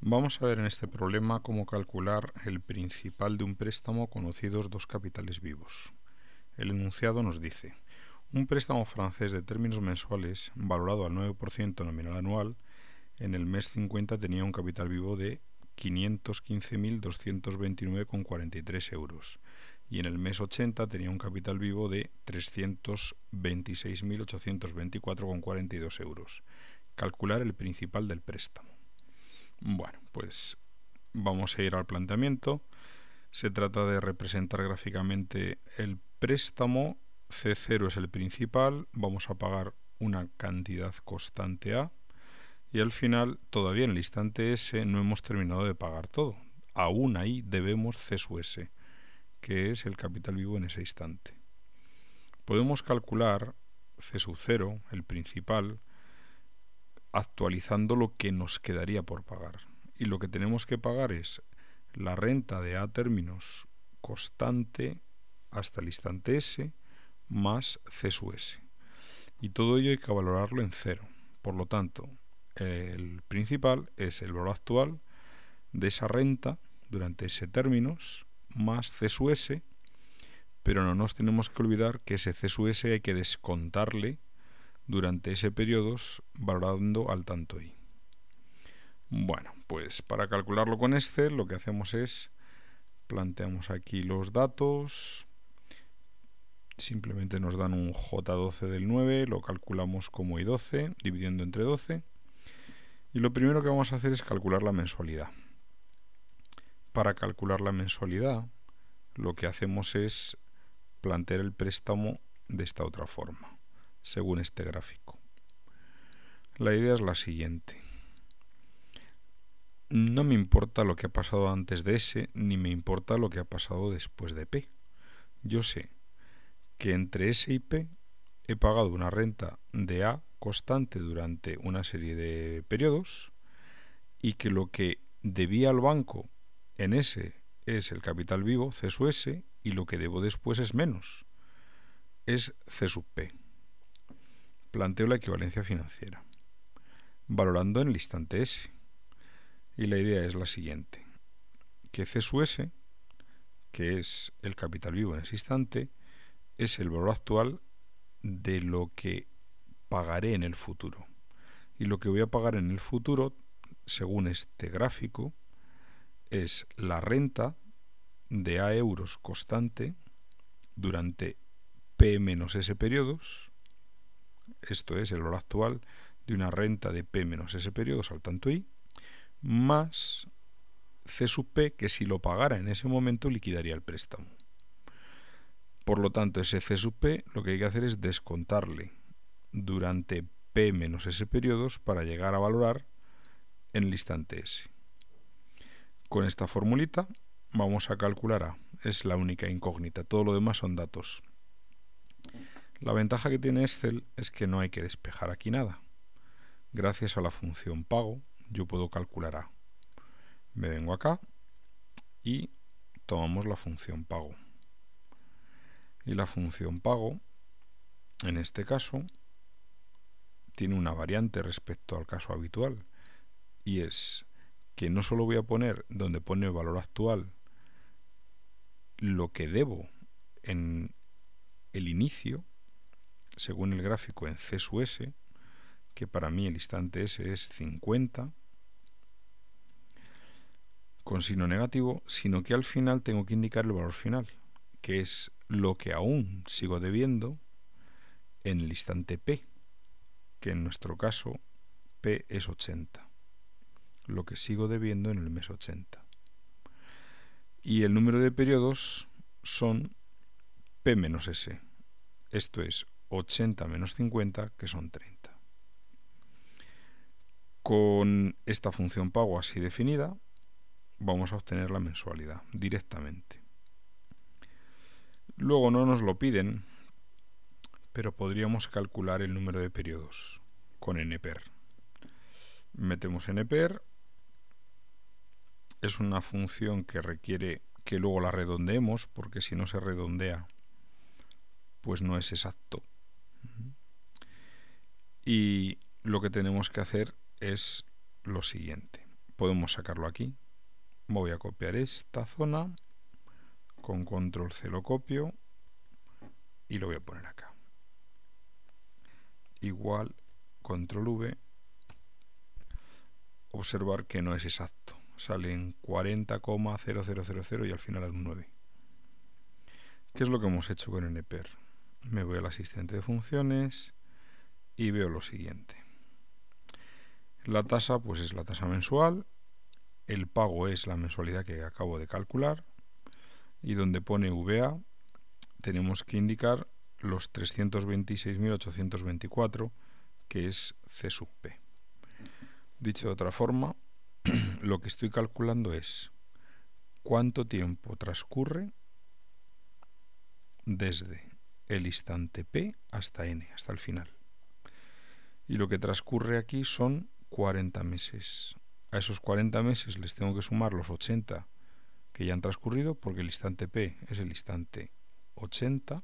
Vamos a ver en este problema cómo calcular el principal de un préstamo conocidos dos capitales vivos. El enunciado nos dice: un préstamo francés de términos mensuales valorado al 9% nominal anual en el mes 50 tenía un capital vivo de 515.229,43 euros y en el mes 80 tenía un capital vivo de 326.824,42 euros. Calcular el principal del préstamo. Bueno, pues vamos a ir al planteamiento. Se trata de representar gráficamente el préstamo. C0 es el principal, vamos a pagar una cantidad constante A y al final, todavía en el instante S, no hemos terminado de pagar todo. Aún ahí debemos C sub S, que es el capital vivo en ese instante. Podemos calcular C sub 0, el principal, actualizando lo que nos quedaría por pagar. Y lo que tenemos que pagar es la renta de A términos constante hasta el instante S más C sub S. Y todo ello hay que valorarlo en cero. Por lo tanto, el principal es el valor actual de esa renta durante ese términos más C sub S, pero no nos tenemos que olvidar que ese C sub S hay que descontarle durante ese periodo valorando al tanto I. Bueno, pues para calcularlo con Excel lo que hacemos es planteamos aquí los datos, simplemente nos dan un J12 del 9, lo calculamos como I12 dividiendo entre 12 y lo primero que vamos a hacer es calcular la mensualidad. Para calcular la mensualidad lo que hacemos es plantear el préstamo de esta otra forma, según este gráfico. La idea es la siguiente: no me importa lo que ha pasado antes de S, ni me importa lo que ha pasado después de P. Yo sé que entre S y P he pagado una renta de A constante durante una serie de periodos y que lo que debía al banco en S es el capital vivo, C sub S, y lo que debo después es menos, es C sub P. Planteo la equivalencia financiera, valorando en el instante S. Y la idea es la siguiente: que C sub S, que es el capital vivo en ese instante, es el valor actual de lo que pagaré en el futuro. Y lo que voy a pagar en el futuro, según este gráfico, es la renta de A euros constante durante P menos S periodos. Esto es el valor actual de una renta de P menos S periodos al tanto I, más C sub P, que si lo pagara en ese momento liquidaría el préstamo. Por lo tanto, ese C sub P lo que hay que hacer es descontarle durante P menos S periodos para llegar a valorar en el instante S. Con esta formulita vamos a calcular A. Es la única incógnita, todo lo demás son datos. La ventaja que tiene Excel es que no hay que despejar aquí nada. Gracias a la función pago yo puedo calcular A. Me vengo acá y tomamos la función pago. Y la función pago, en este caso, tiene una variante respecto al caso habitual, y es que no solo voy a poner donde pone el valor actual lo que debo en el inicio, según el gráfico en C sub S, que para mí el instante S es 50, con signo negativo, sino que al final tengo que indicar el valor final, que es lo que aún sigo debiendo en el instante P, que en nuestro caso P es 80, lo que sigo debiendo en el mes 80. Y el número de periodos son P menos S, esto es 80 menos 50, que son 30. Con esta función pago así definida, vamos a obtener la mensualidad directamente. Luego no nos lo piden, pero podríamos calcular el número de periodos con NPER. Metemos NPER, es una función que requiere que luego la redondeemos, porque si no se redondea, pues no es exacto. Y lo que tenemos que hacer es lo siguiente. podemos sacarlo aquí. Voy a copiar esta zona, con control C lo copio y lo voy a poner acá. Igual, control V, observar que no es exacto. Salen 40,0000 y al final es un 9. ¿Qué es lo que hemos hecho con NPER? Me voy al asistente de funciones y veo lo siguiente. La tasa pues es la tasa mensual, el pago es la mensualidad que acabo de calcular y donde pone VA tenemos que indicar los 326.824 que es C sub P. Dicho de otra forma, lo que estoy calculando es cuánto tiempo transcurre desde el instante P hasta N, hasta el final. Y lo que transcurre aquí son 40 meses. A esos 40 meses les tengo que sumar los 80 que ya han transcurrido, porque el instante P es el instante 80,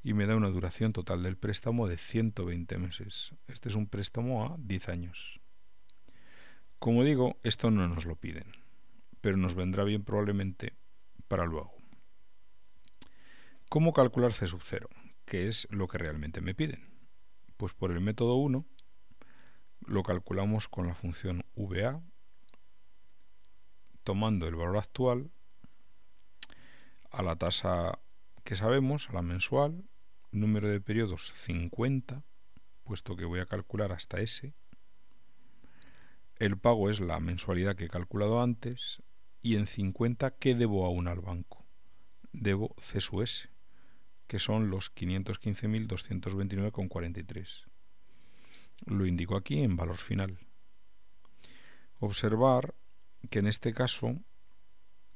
y me da una duración total del préstamo de 120 meses. Este es un préstamo a 10 años. Como digo, esto no nos lo piden, pero nos vendrá bien probablemente para luego. ¿Cómo calcular C sub 0? ¿Qué es lo que realmente me piden? Pues por el método 1 lo calculamos con la función VA, tomando el valor actual a la tasa que sabemos, a la mensual, número de periodos 50, puesto que voy a calcular hasta S. El pago es la mensualidad que he calculado antes, y en 50, ¿qué debo aún al banco? Debo C sub S, que son los 515.229,43. Lo indico aquí en valor final. Observar que en este caso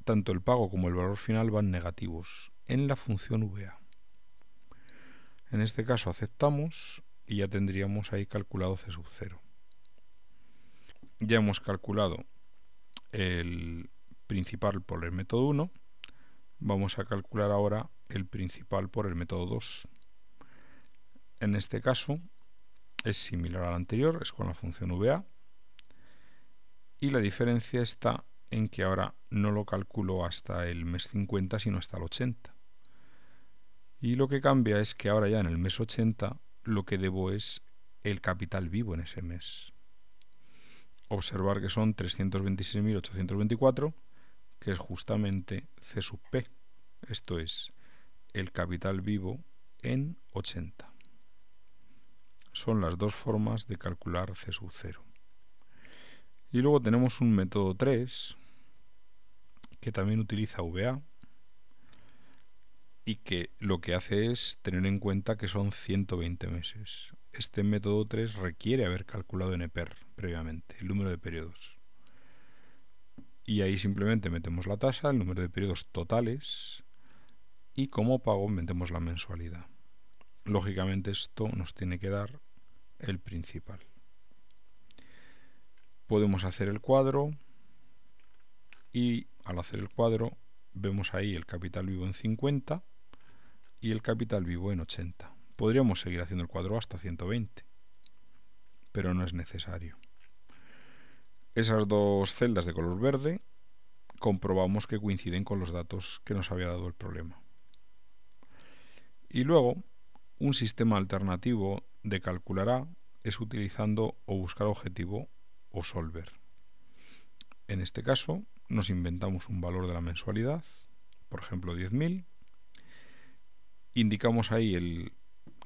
tanto el pago como el valor final van negativos en la función VA. En este caso aceptamos y ya tendríamos ahí calculado C sub 0. Ya hemos calculado el principal por el método 1. Vamos a calcular ahora el principal por el método 2. En este caso es similar al anterior, es con la función VA. Y la diferencia está en que ahora no lo calculo hasta el mes 50, sino hasta el 80. Y lo que cambia es que ahora ya en el mes 80 lo que debo es el capital vivo en ese mes. Observar que son 326.824, que es justamente C sub P. Esto es el capital vivo en 80. Son las dos formas de calcular C sub 0. Y luego tenemos un método 3, que también utiliza VA, y que lo que hace es tener en cuenta que son 120 meses. Este método 3 requiere haber calculado NPER previamente, el número de periodos. Y ahí simplemente metemos la tasa, el número de periodos totales, y como pago metemos la mensualidad. Lógicamente esto nos tiene que dar el principal. Podemos hacer el cuadro y al hacer el cuadro vemos ahí el capital vivo en 50 y el capital vivo en 80. Podríamos seguir haciendo el cuadro hasta 120, pero no es necesario. Esas dos celdas de color verde comprobamos que coinciden con los datos que nos había dado el problema. Y luego, un sistema alternativo de calcular A es utilizando o buscar objetivo o solver. En este caso, nos inventamos un valor de la mensualidad, por ejemplo 10.000, indicamos ahí el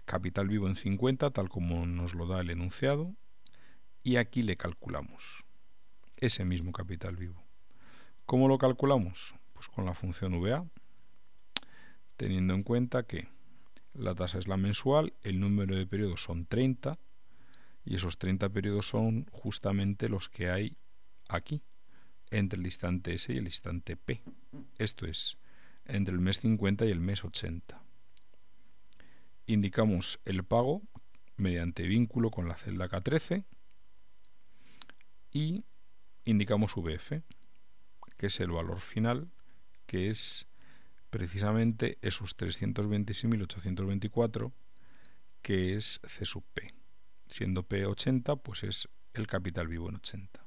capital vivo en 50, tal como nos lo da el enunciado, y aquí le calculamos ese mismo capital vivo. ¿Cómo lo calculamos? Pues con la función VA, teniendo en cuenta que la tasa es la mensual, el número de periodos son 30, y esos 30 periodos son justamente los que hay aquí, entre el instante S y el instante P. Esto es, entre el mes 50 y el mes 80. Indicamos el pago mediante vínculo con la celda K13 y indicamos VF, que es el valor final, que es precisamente esos 326.824, que es C sub P. Siendo P 80, pues es el capital vivo en 80.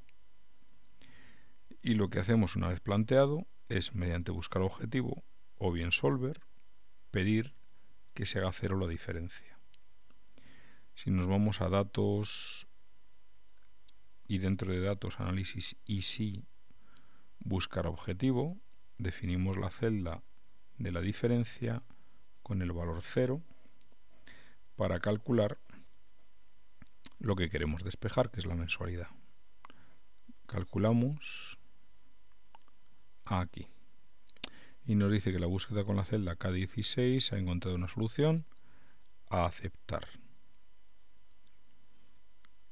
Y lo que hacemos una vez planteado es, mediante buscar objetivo o bien solver, pedir que se haga cero la diferencia. Si nos vamos a datos y dentro de datos, análisis y sí, buscar objetivo, definimos la celda de la diferencia con el valor 0 para calcular lo que queremos despejar, que es la mensualidad. Calculamos aquí y nos dice que la búsqueda con la celda K16 ha encontrado una solución, a aceptar,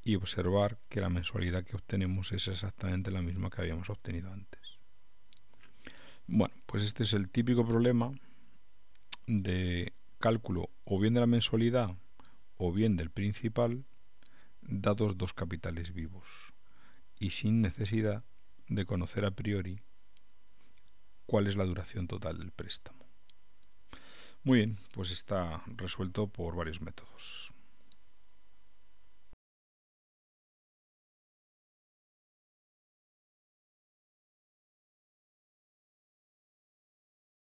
y observar que la mensualidad que obtenemos es exactamente la misma que habíamos obtenido antes. Bueno, pues este es el típico problema de cálculo o bien de la mensualidad o bien del principal, dados dos capitales vivos y sin necesidad de conocer a priori cuál es la duración total del préstamo. Muy bien, pues está resuelto por varios métodos.